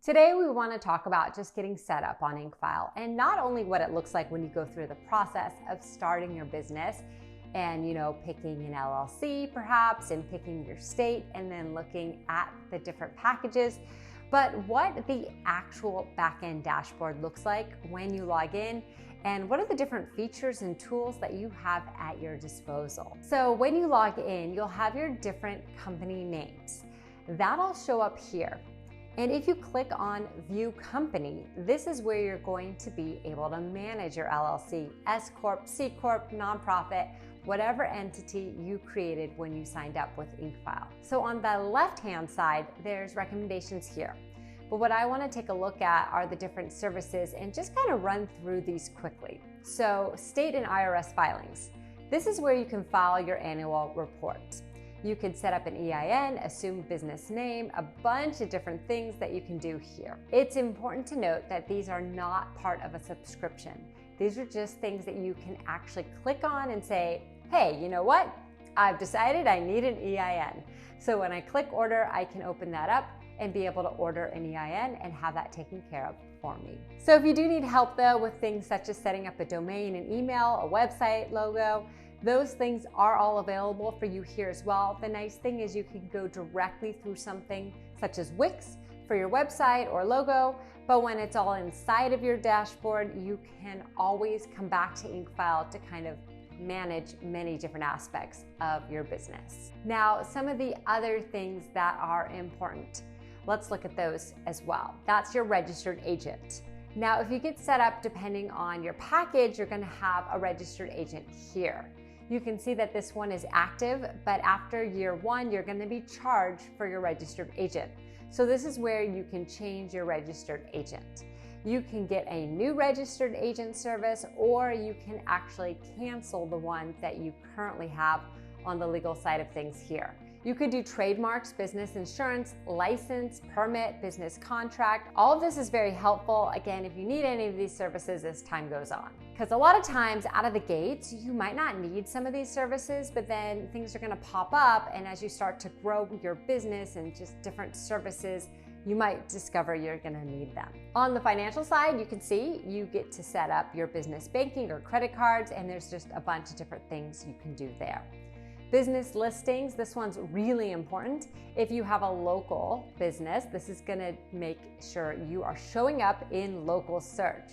Today we want to talk about just getting set up on Incfile, and not only what it looks like when you go through the process of starting your business and picking an LLC perhaps and picking your state and then looking at the different packages, but what the actual back-end dashboard looks like when you log in and what are the different features and tools that you have at your disposal. So when you log in, you'll have your different company names. That'll show up here. And if you click on View Company, this is where you're going to be able to manage your LLC, S Corp, C Corp, nonprofit, whatever entity you created when you signed up with Incfile. So on the left-hand side, there's recommendations here. But what I want to take a look at are the different services and just kind of run through these quickly. So state and IRS filings. This is where you can file your annual report. You could set up an EIN, assume business name, a bunch of different things that you can do here. It's important to note that these are not part of a subscription. These are just things that you can actually click on and say, hey, you know what? I've decided I need an EIN. So when I click order, I can open that up and be able to order an EIN and have that taken care of for me. So if you do need help though with things such as setting up a domain, an email, a website, logo, those things are all available for you here as well. The nice thing is you can go directly through something such as Wix for your website or logo, but when it's all inside of your dashboard, you can always come back to Incfile to kind of manage many different aspects of your business. Now, some of the other things that are important, let's look at those as well. That's your registered agent. Now, if you get set up depending on your package, you're going to have a registered agent here. You can see that this one is active, but after year one, you're going to be charged for your registered agent. So this is where you can change your registered agent. You can get a new registered agent service, or you can actually cancel the one that you currently have on the legal side of things here. You could do trademarks, business insurance, license, permit, business contract. All of this is very helpful, again, if you need any of these services as time goes on. Because a lot of times out of the gates, you might not need some of these services, but then things are gonna pop up, and as you start to grow your business and just different services, you might discover you're gonna need them. On the financial side, you can see you get to set up your business banking or credit cards, and there's just a bunch of different things you can do there. Business listings, this one's really important. If you have a local business, this is gonna make sure you are showing up in local search.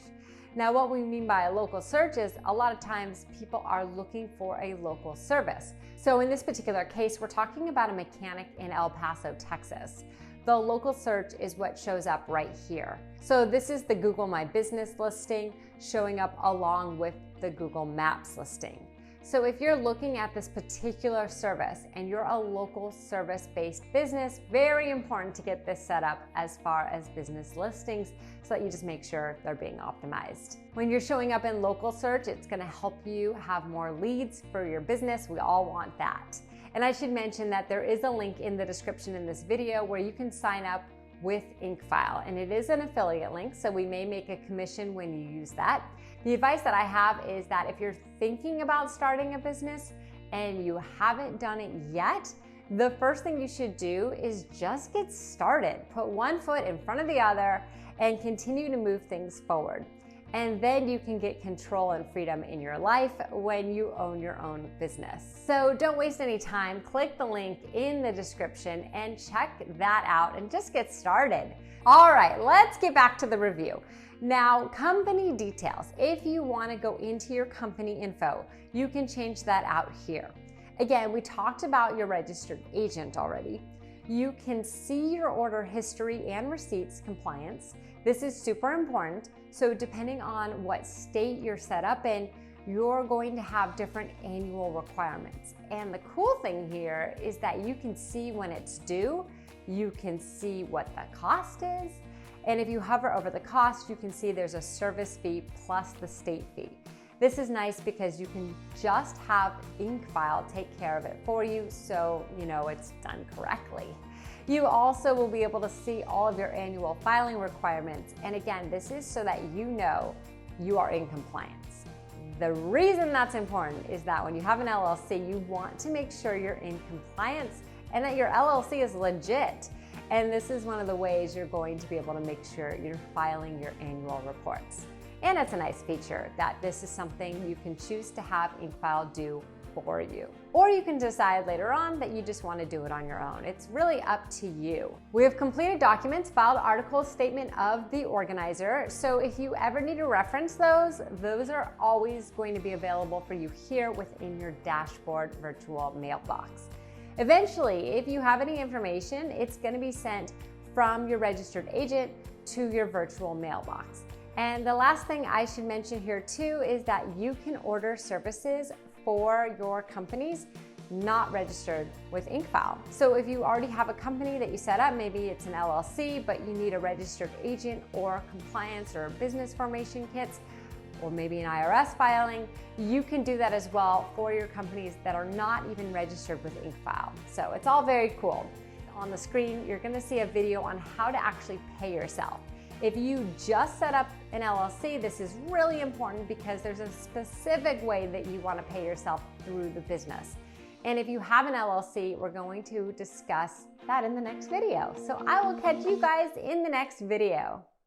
Now, what we mean by a local search is a lot of times people are looking for a local service. So in this particular case, we're talking about a mechanic in El Paso, Texas. The local search is what shows up right here. So this is the Google My Business listing showing up along with the Google Maps listing. So if you're looking at this particular service and you're a local service-based business, very important to get this set up as far as business listings so that you just make sure they're being optimized. When you're showing up in local search, it's gonna help you have more leads for your business. We all want that. And I should mention that there is a link in the description in this video where you can sign up with Incfile, and it is an affiliate link, so we may make a commission when you use that. The advice that I have is that if you're thinking about starting a business and you haven't done it yet, the first thing you should do is just get started. Put one foot in front of the other and continue to move things forward. And then you can get control and freedom in your life when you own your own business. So don't waste any time. Click the link in the description and check that out and just get started. All right, let's get back to the review. Now, company details. If you want to go into your company info, you can change that out here. Again, we talked about your registered agent already. You can see your order history and receipts compliance. This is super important. So depending on what state you're set up in, you're going to have different annual requirements. And the cool thing here is that you can see when it's due, you can see what the cost is, and if you hover over the cost, you can see there's a service fee plus the state fee. This is nice because you can just have Incfile take care of it for you so you know it's done correctly. You also will be able to see all of your annual filing requirements. And again, this is so that you know you are in compliance. The reason that's important is that when you have an LLC, you want to make sure you're in compliance and that your LLC is legit. And this is one of the ways you're going to be able to make sure you're filing your annual reports. And it's a nice feature that this is something you can choose to have Incfile do for you. Or you can decide later on that you just want to do it on your own. It's really up to you. We have completed documents, filed articles, statement of the organizer. So if you ever need to reference those are always going to be available for you here within your dashboard virtual mailbox. Eventually, if you have any information, it's going to be sent from your registered agent to your virtual mailbox. And the last thing I should mention here too is that you can order services for your companies not registered with Incfile. So if you already have a company that you set up, maybe it's an LLC, but you need a registered agent or compliance or business formation kits, or maybe an IRS filing, you can do that as well for your companies that are not even registered with Incfile. So it's all very cool. On the screen, you're gonna see a video on how to actually pay yourself. If you just set up an LLC, this is really important because there's a specific way that you want to pay yourself through the business. And if you have an LLC, we're going to discuss that in the next video. So I will catch you guys in the next video.